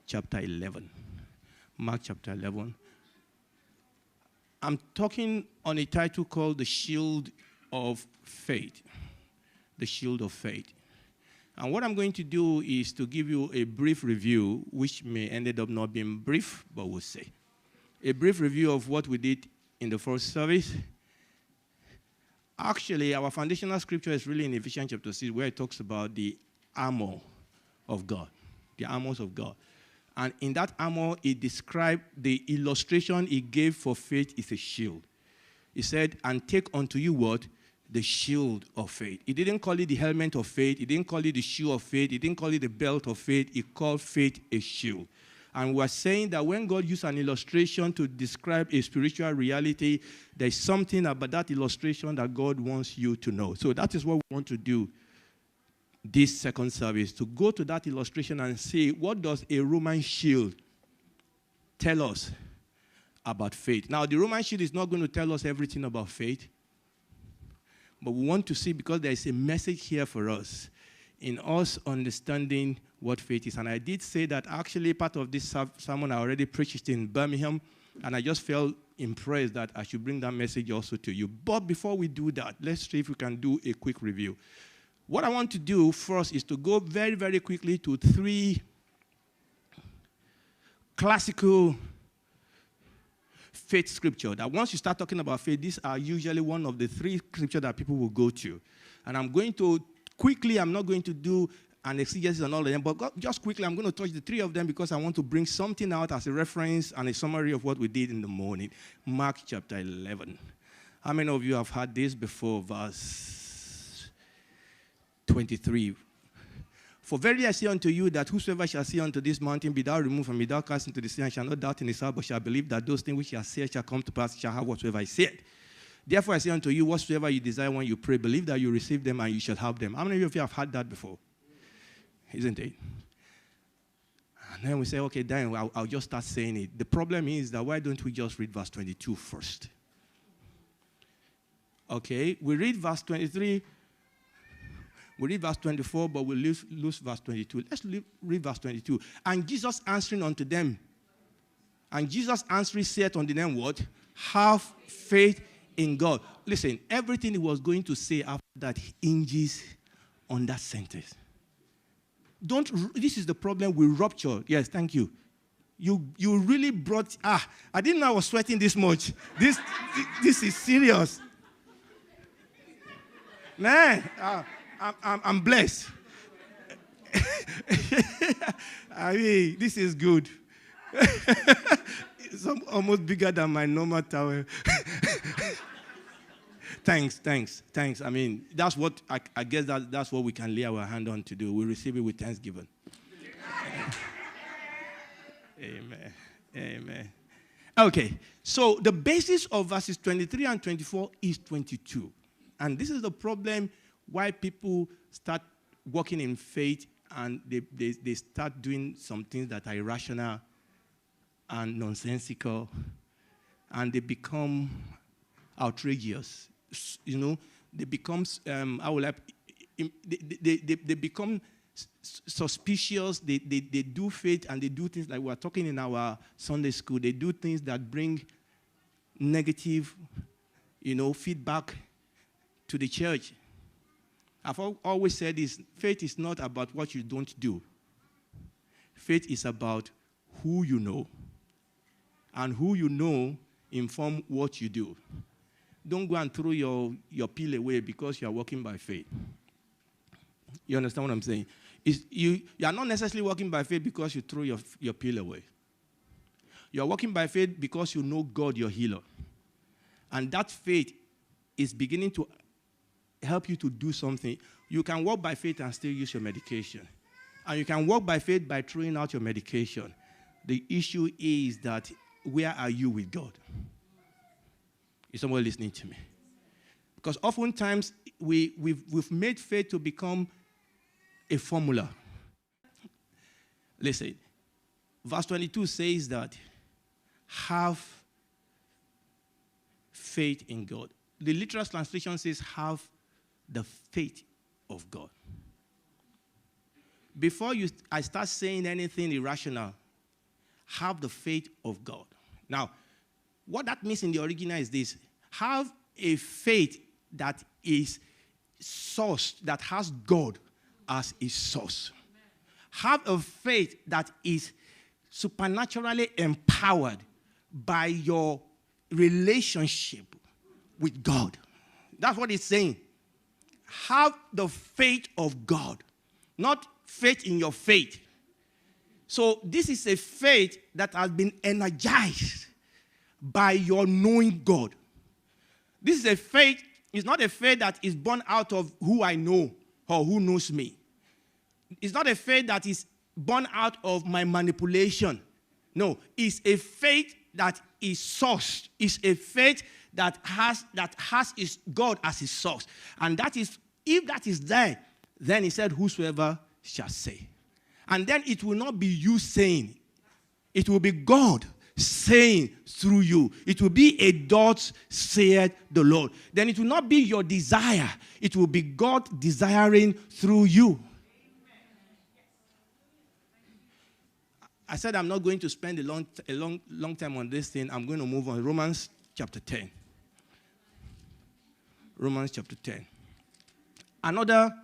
chapter 11. Mark chapter 11. I'm talking on a title called The Shield of Faith. The Shield of Faith. And what I'm going to do is to give you a brief review, which may end up not being brief, but we'll see. A brief review of what we did in the first service. Actually, our foundational scripture is really in Ephesians chapter 6, where it talks about the armor of God. The armors of God. And in that armor, it described the illustration he gave for faith is a shield. He said, and take unto you what? The shield of faith. He didn't call it the helmet of faith. He didn't call it the shoe of faith. He didn't call it the belt of faith. He called faith a shield. And we're saying that when God used an illustration to describe a spiritual reality, there's something about that illustration that God wants you to know. So that is what we want to do this second service, to go to that illustration and see what does a Roman shield tell us about faith. Now, the Roman shield is not going to tell us everything about faith, but we want to see, because there is a message here for us in us understanding what faith is. And I did say that actually part of this sermon I already preached in Birmingham, and I just felt impressed that I should bring that message also to you. But before we do that, let's see if we can do a quick review. What I want to do first is to go very, very quickly to 3 classical faith scripture. That once you start talking about faith, these are usually one of the 3 scriptures that people will go to. And I'm going to quickly, I'm not going to do an exegesis on all of them, but just quickly, I'm going to touch the 3 of them because I want to bring something out as a reference and a summary of what we did in the morning. Mark chapter 11. How many of you have heard this before? Verse 23. For verily I say unto you that whosoever shall say unto this mountain, be thou removed from me, thou cast into the sea, and shall not doubt in his heart, but shall believe that those things which he has said shall come to pass, shall have whatsoever he said. Therefore I say unto you, whatsoever you desire when you pray, believe that you receive them and you shall have them. How many of you have heard that before? Isn't it? And then we say, okay, then I'll just start saying it. The problem is that why don't we just read verse 22 first? Okay, we read verse 23. We read verse 24, but we'll lose verse 22. Let's read verse 22. And Jesus answering unto them. And Jesus answering said unto them what? Have faith in God. Listen, everything he was going to say after that hinges on that sentence. This is the problem with rupture. Yes, thank you. You really brought, I didn't know I was sweating this much. This is serious. Man, I'm blessed. I mean, this is good. It's almost bigger than my normal towel. Thanks. I mean, that's what, I guess that's what we can lay our hand on to do. We receive it with thanksgiving. Amen. Okay, so the basis of verses 23 and 24 is 22. And this is the problem why people start walking in faith and they start doing some things that are irrational and nonsensical, and they become outrageous. You know, they become they become suspicious. They do faith and they do things like we were talking in our Sunday school. They do things that bring negative, feedback to the church. I've always said this, faith is not about what you don't do. Faith is about who you know. And who you know inform what you do. Don't go and throw your pill away because you are walking by faith. You understand what I'm saying? You are not necessarily walking by faith because you throw your pill away. You are walking by faith because you know God, your healer. And that faith is beginning to help you to do something. You can walk by faith and still use your medication. And you can walk by faith by throwing out your medication. The issue is that where are you with God? Is someone listening to me? Because oftentimes we've made faith to become a formula. Listen, verse 22 says that have faith in God. The literal translation says have the faith of God. Before I start saying anything irrational, have the faith of God. Now, what that means in the original is this. Have a faith that is sourced, that has God as its source. Have a faith that is supernaturally empowered by your relationship with God. That's what it's saying. Have the faith of God, not faith in your faith. So this is a faith that has been energized by your knowing God. This is a faith, it's not a faith that is born out of who I know or who knows me. It's not a faith that is born out of my manipulation. No, it's a faith that is sourced. It's a faith that has its God as its source. And that is, if that is there, then he said, whosoever shall say. And then it will not be you saying. It will be God saying through you. It will be a thus saith the Lord. Then it will not be your desire. It will be God desiring through you. I said I'm not going to spend a long time on this thing. I'm going to move on. Romans chapter 10. Romans chapter 10. Another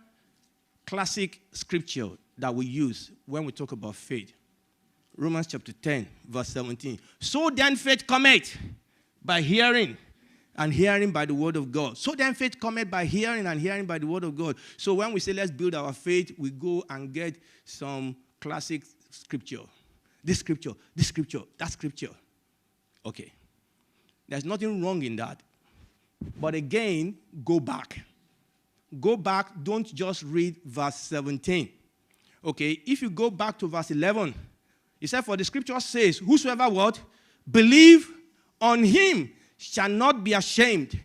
classic scripture that we use when we talk about faith. Romans chapter 10, verse 17. So then faith cometh by hearing, and hearing by the word of God. So then faith cometh by hearing, and hearing by the word of God. So when we say let's build our faith, we go and get some classic scripture. This scripture, that scripture. Okay. There's nothing wrong in that. But again, go back. Go back, don't just read verse 17. Okay, if you go back to verse 11, he said, for the scripture says, whosoever what? Believe on him shall not be ashamed.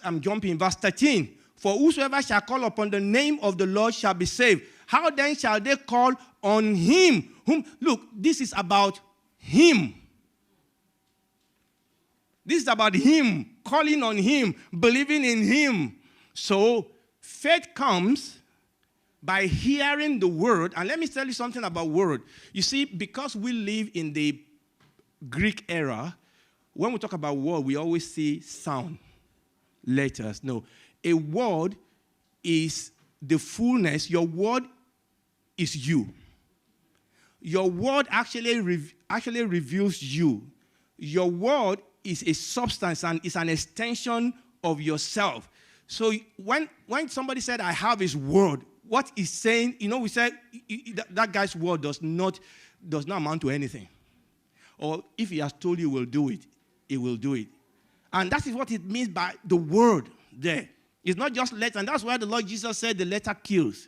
I'm jumping, verse 13. For whosoever shall call upon the name of the Lord shall be saved. How then shall they call on him? Whom? Look, this is about him. This is about him, calling on him, believing in him. So faith comes by hearing the word. And let me tell you something about word. You see, because we live in the Greek era, when we talk about word, we always see sound, letters. No, a word is the fullness. Your word is you. Your word actually reveals you. Your word is a substance and is an extension of yourself. So when somebody said, I have his word, what he's saying, we said that guy's word does not amount to anything. Or if he has told you he will do it, he will do it. And that is what it means by the word there. It's not just letter. And that's why the Lord Jesus said the letter kills,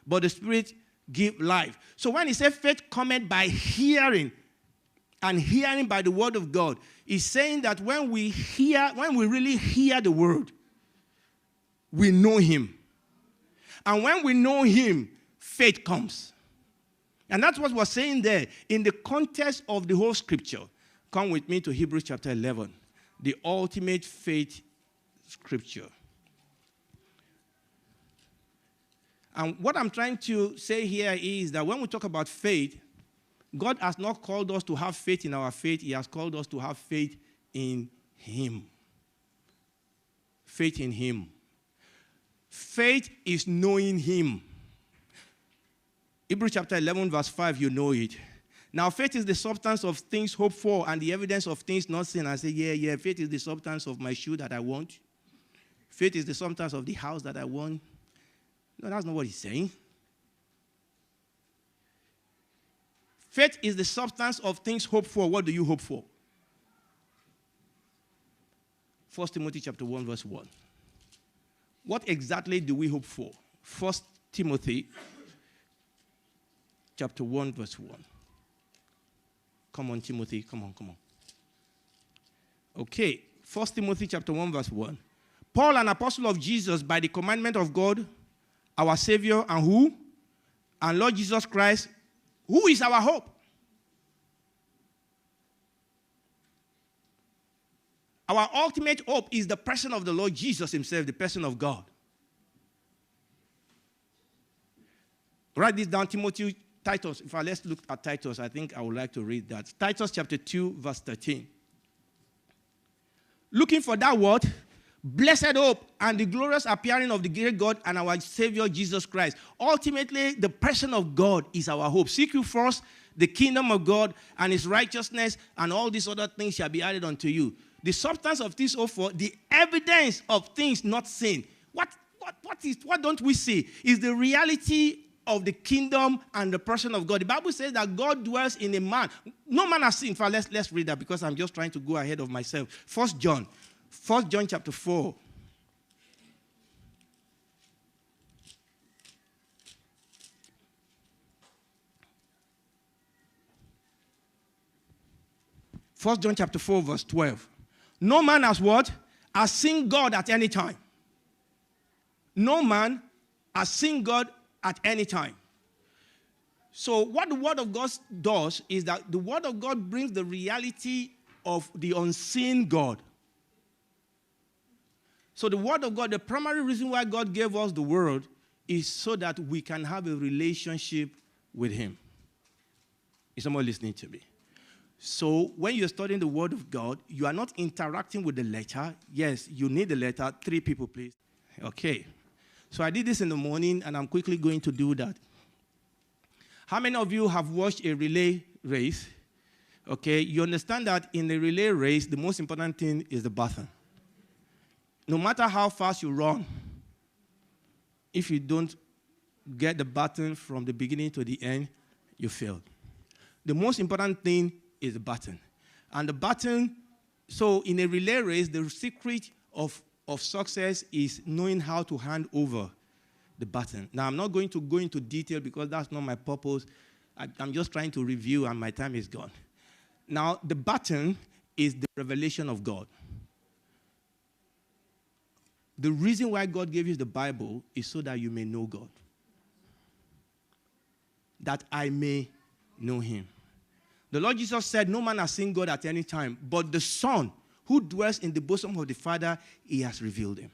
but the Spirit gives life. So when he said faith cometh by hearing, and hearing by the word of God, he's saying that when we really hear the word, we know him. And when we know him, faith comes. And that's what we're saying there. In the context of the whole scripture, come with me to Hebrews chapter 11, the ultimate faith scripture. And what I'm trying to say here is that when we talk about faith, God has not called us to have faith in our faith. He has called us to have faith in him. Faith in him. Faith is knowing him. Hebrews chapter 11, verse 5, you know it. Now, faith is the substance of things hoped for and the evidence of things not seen. I say, yeah, faith is the substance of my shoe that I want. Faith is the substance of the house that I want. No, that's not what he's saying. Faith is the substance of things hoped for. What do you hope for? 1 Timothy chapter 1, verse 1. What exactly do we hope for? 1 Timothy chapter 1, verse 1. Come on, Timothy. Come on. Okay. 1 Timothy chapter 1, verse 1. Paul, an apostle of Jesus, by the commandment of God, our Savior, and who? And Lord Jesus Christ, who is our hope? Our ultimate hope is the person of the Lord Jesus himself, the person of God. Write this down, Timothy Titus, let's look at Titus. I think I would like to read that. Titus chapter 2, verse 13. Looking for that word, blessed hope and the glorious appearing of the great God and our Savior Jesus Christ. Ultimately, the person of God is our hope. Seek you first the kingdom of God and his righteousness, and all these other things shall be added unto you. The substance of this hope, for the evidence of things not seen. What don't we see? Is the reality of the kingdom and the person of God. The Bible says that God dwells in a man. No man has seen. In fact, let's read that, because I'm just trying to go ahead of myself. 1 John chapter 4. First John chapter 4, verse 12. No man has what? Has seen God at any time. No man has seen God at any time. So what the Word of God does is that the Word of God brings the reality of the unseen God. So the Word of God, the primary reason why God gave us the Word is so that we can have a relationship with him. Is someone listening to me? So when you're studying the Word of God, you are not interacting with the letter. Yes, you need the letter. 3 people, please. Okay. So I did this in the morning, and I'm quickly going to do that. How many of you have watched a relay race? Okay, you understand that in a relay race, the most important thing is the baton. No matter how fast you run, if you don't get the baton from the beginning to the end, you failed. The most important thing is the baton. And the baton, so in a relay race, the secret of success is knowing how to hand over the baton. Now, I'm not going to go into detail because that's not my purpose. I'm just trying to review, and my time is gone. Now, the baton is the revelation of God. The reason why God gave you the Bible is so that you may know God. That I may know him. The Lord Jesus said, no man has seen God at any time, but the Son who dwells in the bosom of the Father, he has revealed him.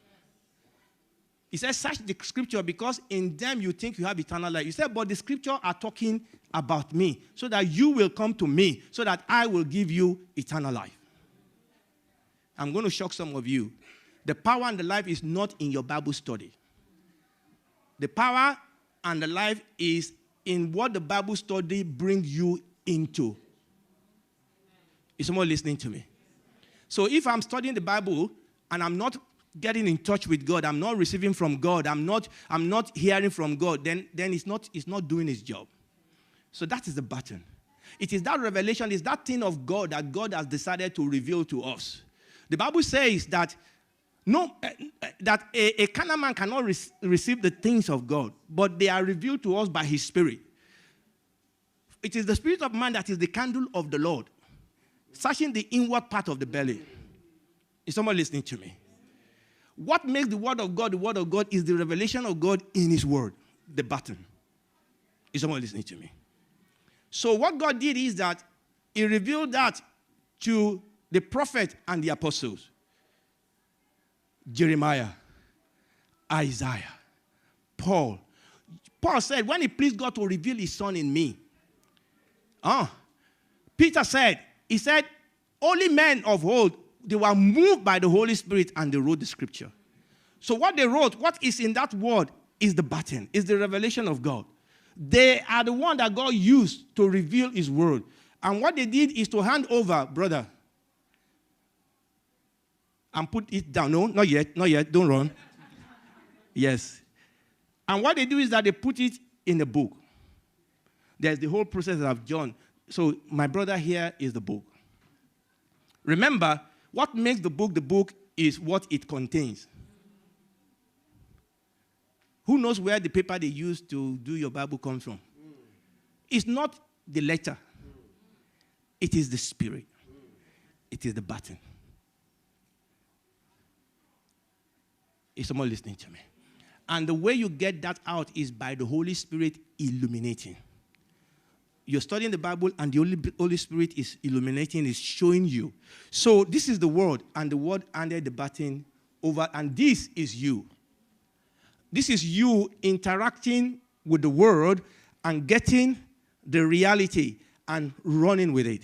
He says, search the scripture because in them you think you have eternal life. He said, but the scripture are talking about me so that you will come to me so that I will give you eternal life. I'm going to shock some of you. The power and the life is not in your Bible study. The power and the life is in what the Bible study brings you into. Is someone listening to me? So if I'm studying the Bible and I'm not getting in touch with God, I'm not receiving from God, I'm not hearing from God, then it's not doing its job. So that is the button. It is that revelation, it's that thing of God that God has decided to reveal to us. The Bible says that a carnal man cannot receive the things of God, but they are revealed to us by his Spirit. It is the Spirit of man that is the candle of the Lord, searching the inward part of the belly. Is someone listening to me? What makes the Word of God is the revelation of God in his Word, the button. Is someone listening to me? So what God did is that he revealed that to the prophet and the apostles. Jeremiah, Isaiah, Paul. Paul said, when it pleased God to reveal his Son in me. Peter said, he said, only men of old, they were moved by the Holy Spirit and they wrote the scripture. So what they wrote, what is in that word is the button, is the revelation of God. They are the one that God used to reveal his word. And what they did is to hand over, brother, and put it down. No, not yet, don't run. Yes. And what they do is that they put it in a book. There's the whole process of John. So my brother here is the book. Remember, what makes the book is what it contains. Who knows where the paper they use to do your Bible comes from? It's not the letter. It is the Spirit. It is the button. Is someone listening to me? And the way you get that out is by the Holy Spirit illuminating. You're studying the Bible and the Holy Spirit is illuminating, is showing you. So this is the word, and the word handed the button over, and this is you. This is you interacting with the word and getting the reality, and running with it.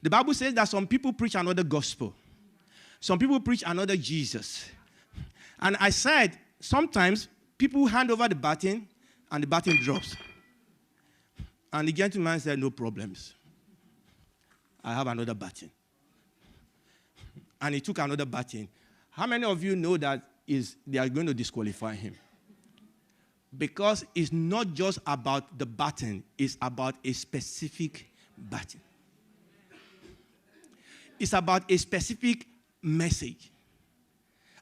The Bible says that some people preach another gospel. Some people preach another Jesus. And I said, sometimes people hand over the baton and the baton drops. And the gentleman said, no problems. I have another baton. And he took another baton. How many of you know that they are going to disqualify him? Because it's not just about the baton, it's about a specific baton. It's about a specific message.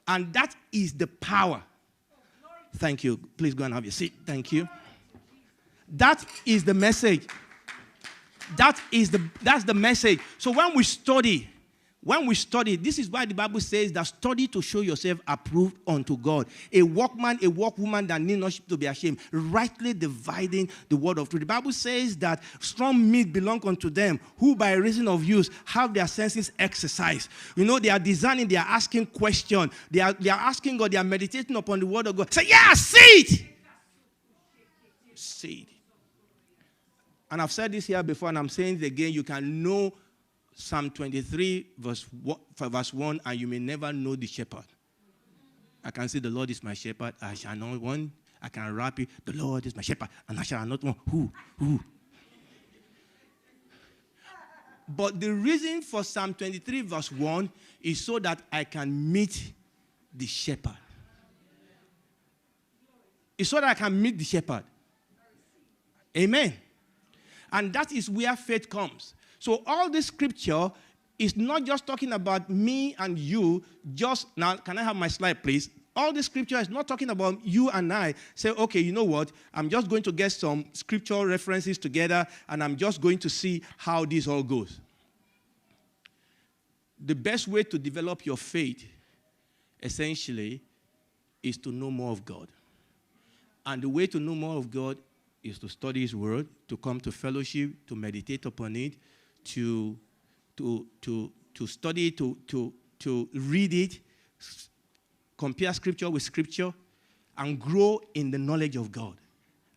And that is the power. Thank you. Please go and have your seat. Thank you. That is the message. That's the message. So when we study, this is why the Bible says that study to show yourself approved unto God. A workman, a workwoman that need not to be ashamed, rightly dividing the word of truth. The Bible says that strong meat belong unto them who by reason of use have their senses exercised. You know, they are discerning, they are asking questions. They are asking God, they are meditating upon the word of God. Say, yeah, see it. See it. And I've said this here before, and I'm saying it again. You can know Psalm 23, verse 1, and you may never know the shepherd. I can say, the Lord is my shepherd, I shall not want. I can rap it, the Lord is my shepherd, and I shall not want. Who? But the reason for Psalm 23, verse 1 is so that I can meet the shepherd. It's so that I can meet the shepherd. Amen. And that is where faith comes. So all this scripture is not just talking about me and you. Now, can I have my slide, please? All this scripture is not talking about you and I. Say, okay, you know what? I'm just going to get some scriptural references together, and I'm just going to see how this all goes. The best way to develop your faith, essentially, is to know more of God. And the way to know more of God is to study his word, to come to fellowship, to meditate upon it, to study, to read it, compare scripture with scripture, and grow in the knowledge of God.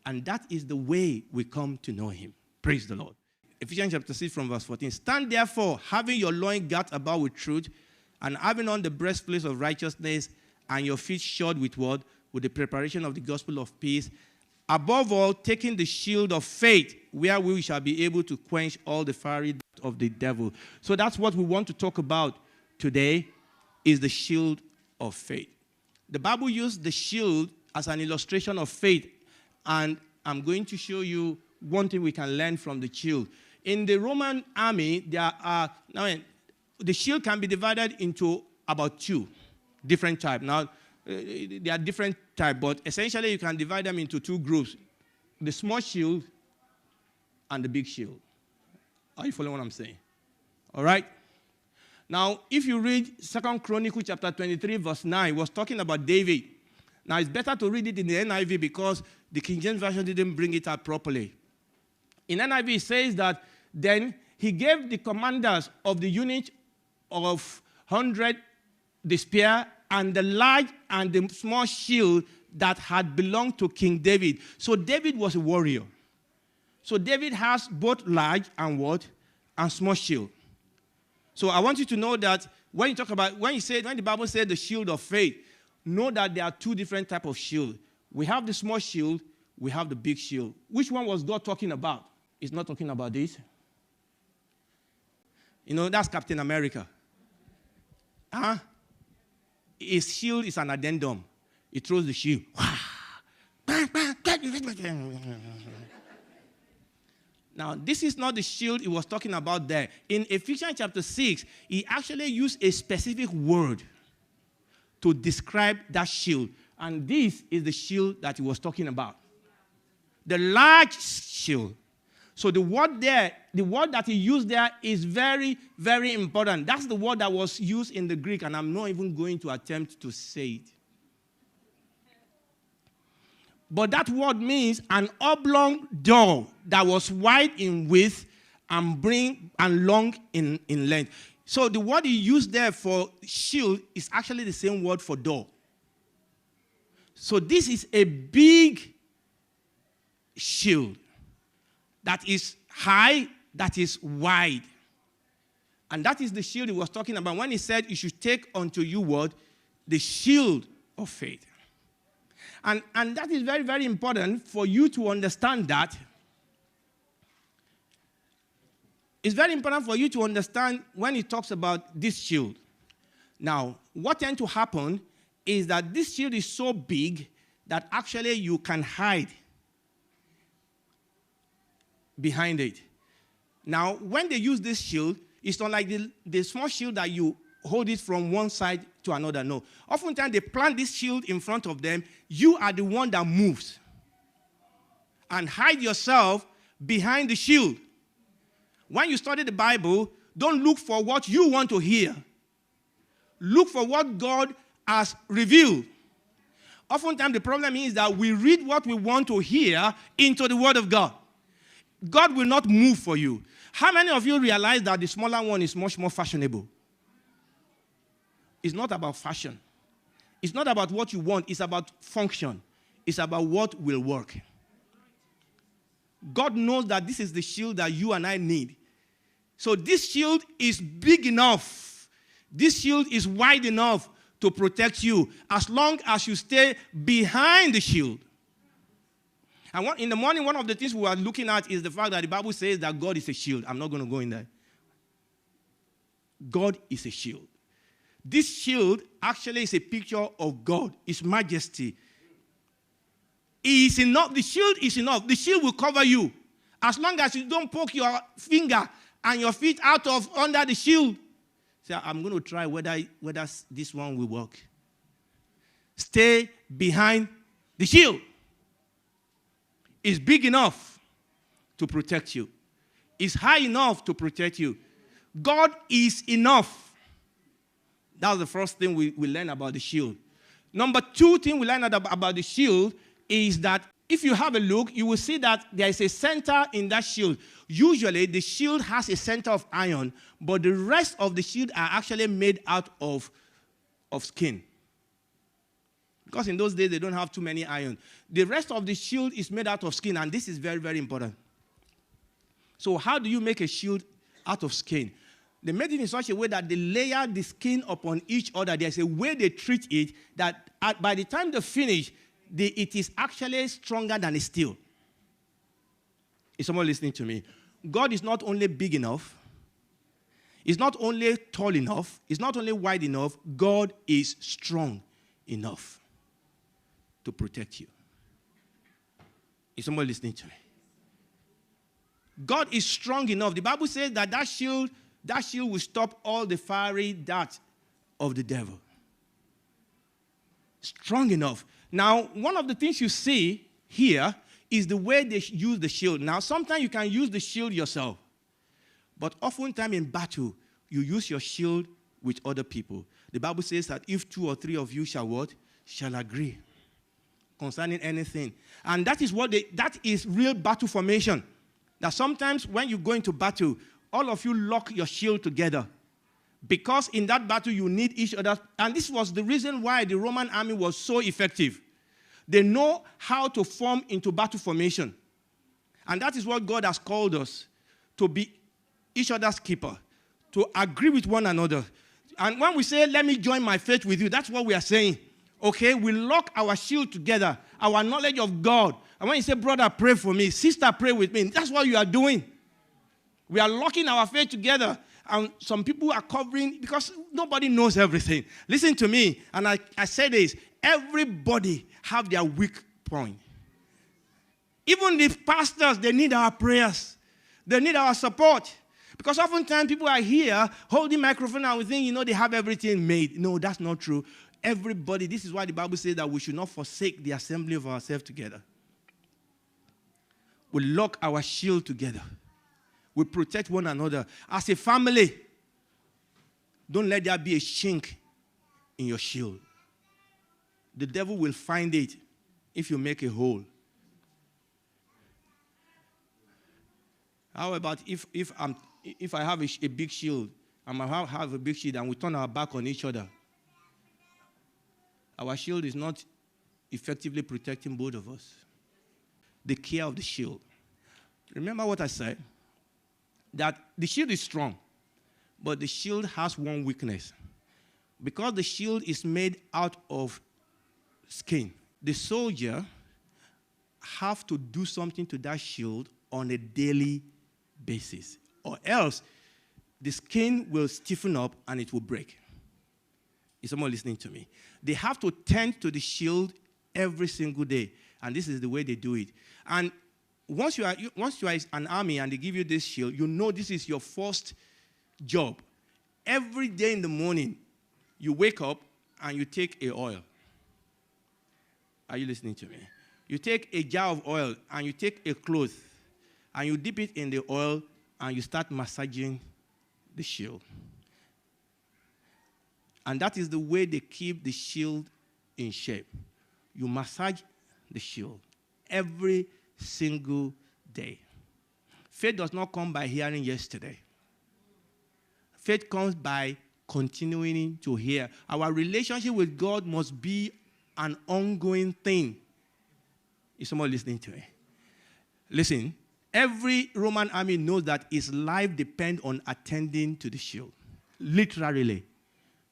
And that is the way we come to know him. Praise the Lord. Ephesians chapter 6 from verse 14. Stand therefore, having your loins girt about with truth, and having on the breastplate of righteousness, and your feet shod with what? With the preparation of the gospel of peace. Above all, taking the shield of faith, where we shall be able to quench all the fiery darts of the devil. So that's what we want to talk about today, is the shield of faith. The Bible used the shield as an illustration of faith, and I'm going to show you one thing we can learn from the shield. In the Roman army, the shield can be divided into about two different types. Now, they are different types, but essentially you can divide them into two groups. The small shield and the big shield. Are you following what I'm saying? All right? Now, if you read 2 Chronicles chapter 23, verse 9, it was talking about David. Now, it's better to read it in the NIV because the King James Version didn't bring it out properly. In NIV, it says that then he gave the commanders of the unit of 100 the spear, and the large and the small shield that had belonged to King David. So David was a warrior. So David has both large and what? And small shield. So I want you to know that when the Bible said the shield of faith, know that there are two different types of shield. We have the small shield, we have the big shield. Which one was God talking about? He's not talking about this. You know, that's Captain America. His shield is an addendum. He throws the shield. Now, this is not the shield he was talking about there. In Ephesians chapter 6, he actually used a specific word to describe that shield. And this is the shield that he was talking about. The large shield. So the word that he used there is very, very important. That's the word that was used in the Greek, and I'm not even going to attempt to say it. But that word means an oblong door that was wide in width and long in length. So the word he used there for shield is actually the same word for door. So this is a big shield. that is high, that is wide. And that is the shield he was talking about when he said you should take unto you what? The shield of faith. And that is very, very important for you to understand that. It's very important for you to understand when he talks about this shield. Now, what tends to happen is that this shield is so big that actually you can hide behind it. Now, when they use this shield, it's not like the small shield that you hold it from one side to another. No. Oftentimes, they plant this shield in front of them. You are the one that moves. And hide yourself behind the shield. When you study the Bible, don't look for what you want to hear. Look for what God has revealed. Oftentimes, the problem is that we read what we want to hear into the Word of God. God will not move for you. How many of you realize that the smaller one is much more fashionable? It's not about fashion. It's not about what you want. It's about function. It's about what will work. God knows that this is the shield that you and I need. So this shield is big enough. This shield is wide enough to protect you as long as you stay behind the shield. And in the morning, one of the things we are looking at is the fact that the Bible says that God is a shield. I'm not going to go in there. God is a shield. This shield actually is a picture of God, His majesty. He is enough. The shield is enough. The shield will cover you. As long as you don't poke your finger and your feet out of under the shield. Say, I'm going to try whether this one will work. Stay behind the shield. It's big enough to protect you. It's high enough to protect you. God is enough. That's the first thing we learn about the shield. Number two thing we learn about the shield is that if you have a look, you will see that there is a center in that shield. Usually, the shield has a center of iron, but the rest of the shield are actually made out of skin. Because in those days, they don't have too many iron. The rest of the shield is made out of skin, and this is very, very important. So how do you make a shield out of skin? They made it in such a way that they layer the skin upon each other. There's a way they treat it that by the time they finish, it is actually stronger than a steel. Is someone listening to me? God is not only big enough, He's not only tall enough, He's not only wide enough, God is strong enough to protect you. Is someone listening to me? God is strong enough. The Bible says that shield will stop all the fiery darts of the devil. Strong enough. Now, one of the things you see here is the way they use the shield. Now, sometimes you can use the shield yourself. But oftentimes in battle, you use your shield with other people. The Bible says that if 2 or 3 of you shall what? Shall agree concerning anything. And that is real battle formation. That sometimes when you go into battle, all of you lock your shield together. Because in that battle, you need each other. And this was the reason why the Roman army was so effective. They know how to form into battle formation. And that is what God has called us, to be each other's keeper, to agree with one another. And when we say, let me join my faith with you, that's what we are saying. Okay, we lock our shield together, our knowledge of God. And when you say, brother, pray for me, sister, pray with me, that's what you are doing. We are locking our faith together. And some people are covering, because nobody knows everything. Listen to me, and I say this, everybody have their weak point. Even the pastors, they need our prayers. They need our support. Because oftentimes people are here holding microphone and we think, they have everything made. No, that's not true. Everybody, this is why the Bible says that we should not forsake the assembly of ourselves together. We lock our shield together. We protect one another. As a family, don't let there be a chink in your shield. The devil will find it if you make a hole. How about if I have a big shield, and I have a big shield, and we turn our back on each other? Our shield is not effectively protecting both of us. The care of the shield. Remember what I said? That the shield is strong, but the shield has one weakness. Because the shield is made out of skin, the soldier have to do something to that shield on a daily basis, or else the skin will stiffen up and it will break. Is someone listening to me? They have to tend to the shield every single day, and this is the way they do it. And once you are an army and they give you this shield, you know this is your first job. Every day in the morning, you wake up and you take a oil. Are you listening to me? You take a jar of oil and you take a cloth and you dip it in the oil and you start massaging the shield. And that is the way they keep the shield in shape. You massage the shield every single day. Faith does not come by hearing yesterday. Faith comes by continuing to hear. Our relationship with God must be an ongoing thing. Is someone listening to me? Listen, every Roman army knows that its life depends on attending to the shield. Literally.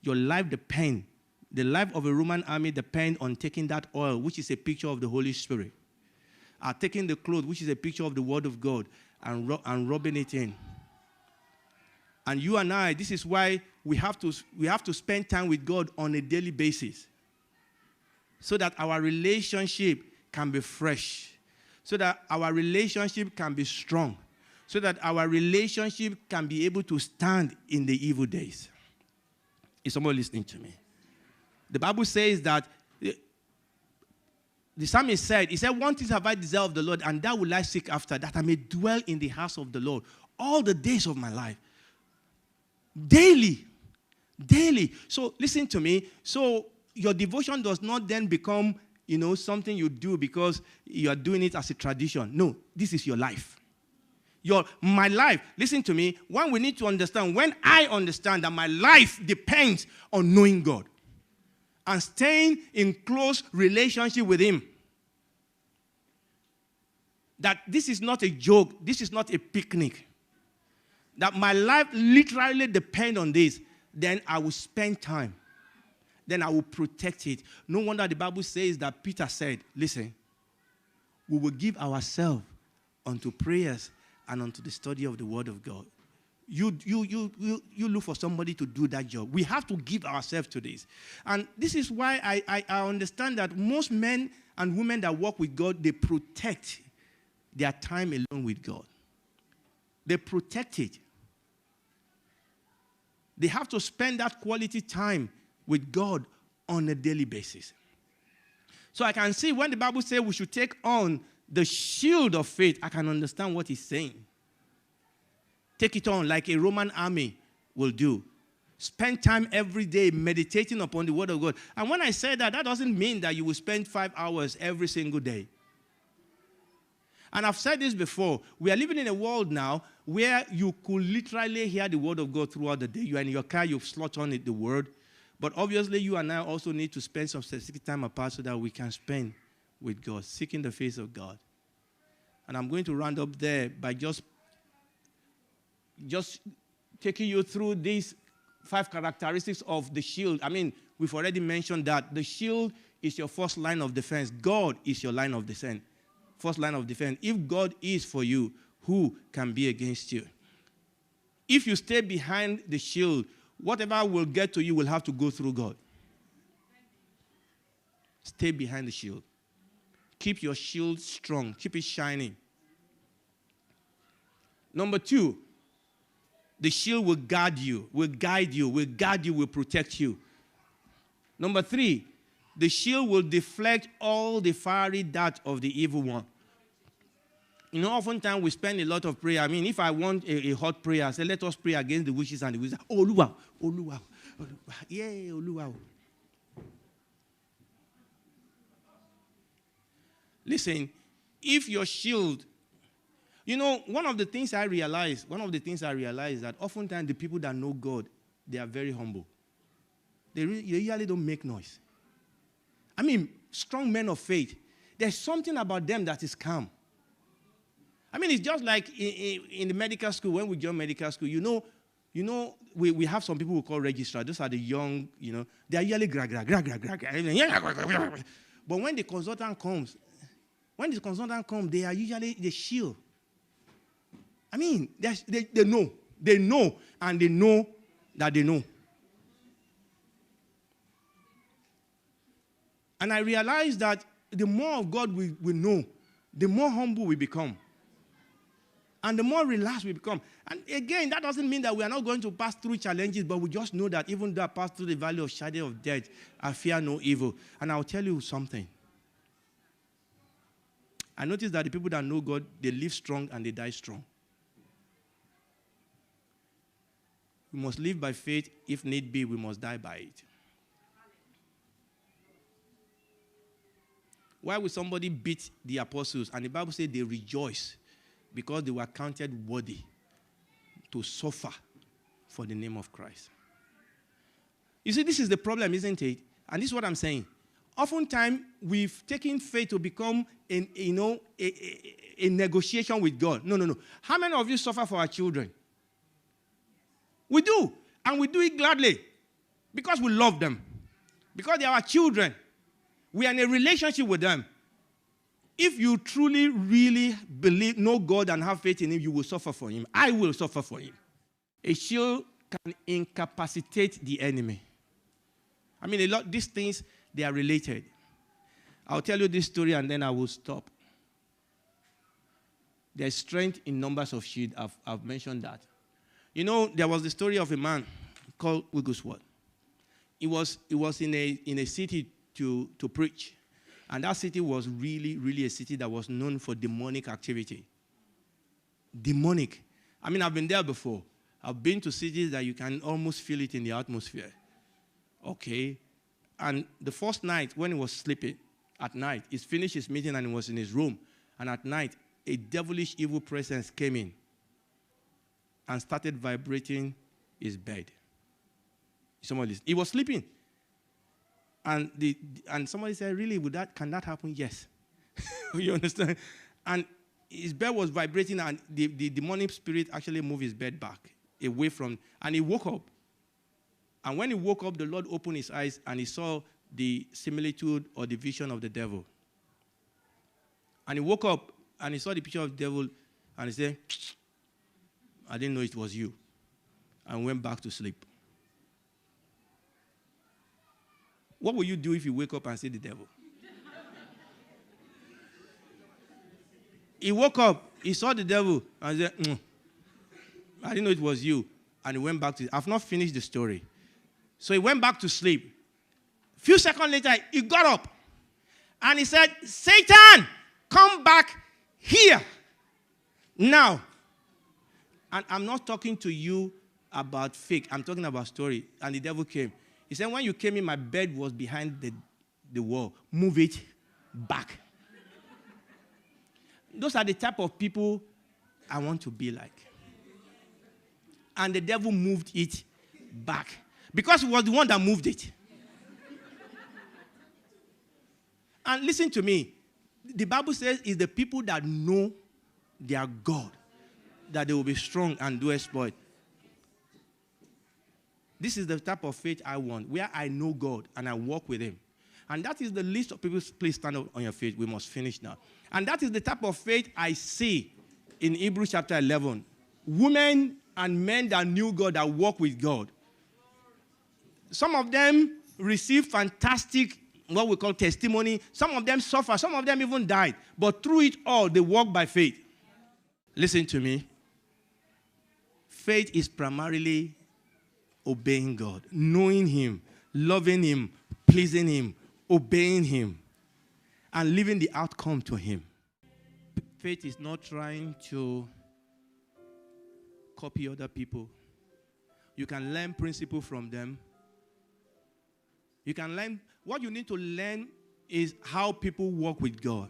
Your life depends. The life of a Roman army depends on taking that oil, which is a picture of the Holy Spirit. Taking the cloth, which is a picture of the Word of God, and rubbing it in. And you and I, this is why we have to spend time with God on a daily basis, so that our relationship can be fresh, so that our relationship can be strong, so that our relationship can be able to stand in the evil days. Is someone listening to me? The Bible says that the psalmist said, he said, one thing have I desired of the Lord, and that will I seek after, that I may dwell in the house of the Lord all the days of my life. Daily. Daily. So listen to me. So your devotion does not then become, something you do because you are doing it as a tradition. No, this is your life. My life, listen to me, one we need to understand, when I understand that my life depends on knowing God and staying in close relationship with Him, that this is not a joke, this is not a picnic, that my life literally depends on this, then I will spend time. Then I will protect it. No wonder the Bible says that Peter said, listen, we will give ourselves unto prayers and unto the study of the Word of God. You look for somebody to do that job. We have to give ourselves to this. And this is why I understand that most men and women that work with God, they protect their time alone with God. They protect it. They have to spend that quality time with God on a daily basis. So I can see when the Bible says we should take on the shield of faith, I can understand what he's saying. Take it on like a Roman army will do. Spend time every day meditating upon the Word of God. And when I say that, that doesn't mean that you will spend 5 hours every single day. And I've said this before. We are living in a world now where you could literally hear the Word of God throughout the day. You are in your car, you've slot on it, the Word. But obviously, you and I also need to spend some specific time apart so that we can spend with God, seeking the face of God. And I'm going to round up there by just taking you through these 5 characteristics of the shield. I mean, we've already mentioned that the shield is your first line of defense. God is your line of defense. First line of defense. If God is for you, who can be against you? If you stay behind the shield, whatever will get to you will have to go through God. Stay behind the shield. Keep your shield strong. Keep it shining. Number 2, the shield will guard you, will guide you, will guard you, will protect you. Number 3, the shield will deflect all the fiery darts of the evil one. Oftentimes we spend a lot of prayer. I mean, if I want a hot prayer, I say, let us pray against the witches and the wizards. Oh, Oluwa, Oluwa, Oluwa. Yeah, Oluwa. Listen, if your shield, one of the things I realize is that oftentimes the people that know God, they are very humble. They usually don't make noise. I mean, strong men of faith, there's something about them that is calm. I mean, it's just like in the medical school, when we join medical school, we have some people who call registrars. Those are the young, they are usually gra. But when the consultant comes, they are usually, they shield. I mean, they know. They know, and they know that they know. And I realize that the more of God we know, the more humble we become. And the more relaxed we become. And again, that doesn't mean that we are not going to pass through challenges, but we just know that even though I pass through the valley of shadow of death, I fear no evil. And I'll tell you something. I notice that the people that know God, they live strong and they die strong. We must live by faith. If need be, we must die by it. Why would somebody beat the apostles? And the Bible says they rejoice because they were counted worthy to suffer for the name of Christ. You see, this is the problem, isn't it? And this is what I'm saying. Oftentimes, we've taken faith to become a negotiation with God. No. How many of you suffer for our children? We do. And we do it gladly. Because we love them. Because they are our children. We are in a relationship with them. If you truly, really know God and have faith in Him, you will suffer for Him. I will suffer for Him. A shield can incapacitate the enemy. I mean, these things, they are related. I'll tell you this story and then I will stop. There's strength in numbers of shields. I've mentioned that. There was the story of a man called Wigglesworth. He was in a city to preach. And that city was really, really a city that was known for demonic activity. Demonic. I mean, I've been there before. I've been to cities that you can almost feel it in the atmosphere. Okay. And the first night, when he was sleeping, at night, he finished his meeting and he was in his room. And at night, a devilish evil presence came in and started vibrating his bed. He was sleeping. And somebody said, really, can that happen? Yes. You understand? And his bed was vibrating and the demonic spirit actually moved his bed back away from, and he woke up. And when he woke up, the Lord opened his eyes and he saw the similitude or the vision of the devil. And he woke up and he saw the picture of the devil and he said, I didn't know it was you. And went back to sleep. What will you do if you wake up and see the devil? He woke up, he saw the devil, and said, I didn't know it was you. And he went back to, I've not finished the story. So he went back to sleep. A few seconds later, he got up. And he said, Satan, come back here. Now. And I'm not talking to you about fake. I'm talking about story. And the devil came. He said, when you came in, my bed was behind the wall. Move it back. Those are the type of people I want to be like. And the devil moved it back. Because he was the one that moved it. And listen to me. The Bible says it's the people that know their God that they will be strong and do exploit. This is the type of faith I want, where I know God and I walk with Him. And that is the list of people. Please stand up on your feet. We must finish now. And that is the type of faith I see in Hebrews chapter 11. Women and men that knew God, that walk with God. Some of them received fantastic, what we call testimony. Some of them suffered. Some of them even died. But through it all, they walk by faith. Listen to me. Faith is primarily obeying God, knowing Him, loving Him, pleasing Him, obeying Him, and leaving the outcome to Him. Faith is not trying to copy other people. You can learn principles from them. You can learn, what you need to learn is how people walk with God.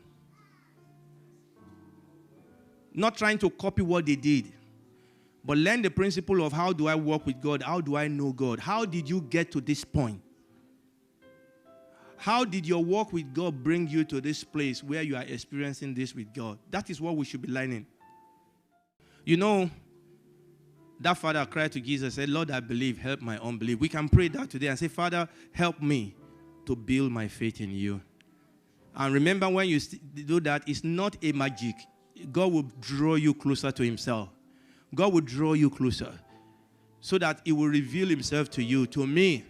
Not trying to copy what they did. But learn the principle of how do I walk with God? How do I know God? How did you get to this point? How did your walk with God bring you to this place where you are experiencing this with God? That is what we should be learning. You know, that father cried to Jesus, said, Lord, I believe, help my unbelief. We can pray that today and say, Father, help me to build my faith in you. And remember, when you do that, it's not a magic. God will draw you closer to himself. God will draw you closer so that he will reveal himself to you, to me.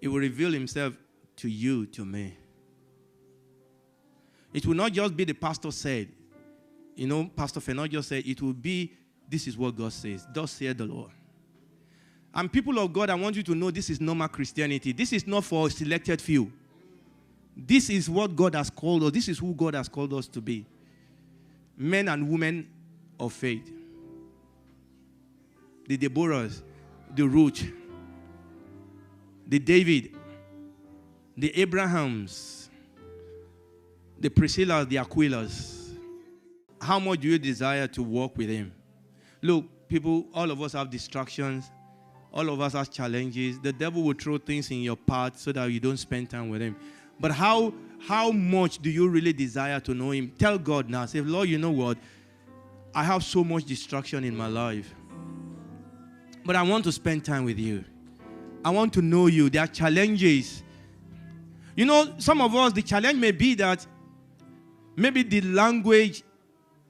He will reveal himself to you, to me. It will not just be the pastor said. You know, Pastor Fernand just said, it will be, this is what God says. Thus saith the Lord. And people of God, I want you to know this is normal Christianity. This is not for a selected few. This is what God has called us. This is who God has called us to be. Men and women of faith. The Deborahs, the Ruth, the David, the Abrahams, the Priscillas, the Aquilas. How much do you desire to walk with him? Look, people, all of us have distractions. All of us have challenges. The devil will throw things in your path so that you don't spend time with him. But how much do you really desire to know him? Tell God now. Say, Lord, you know what? I have so much distraction in my life. But I want to spend time with you. I want to know you. There are challenges. You know, some of us, the challenge may be that maybe the language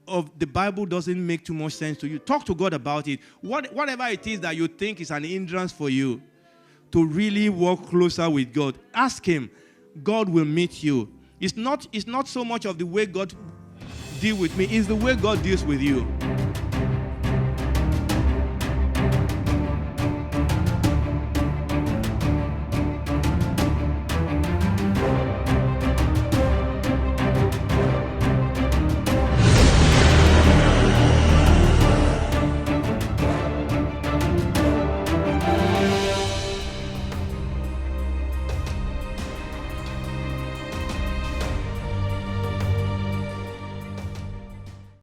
of the Bible doesn't make too much sense to you. Talk to God about it. Whatever it is that you think is an hindrance for you to really walk closer with God, ask him. God will meet you. It's not so much of the way God deals with me, it's the way God deals with you.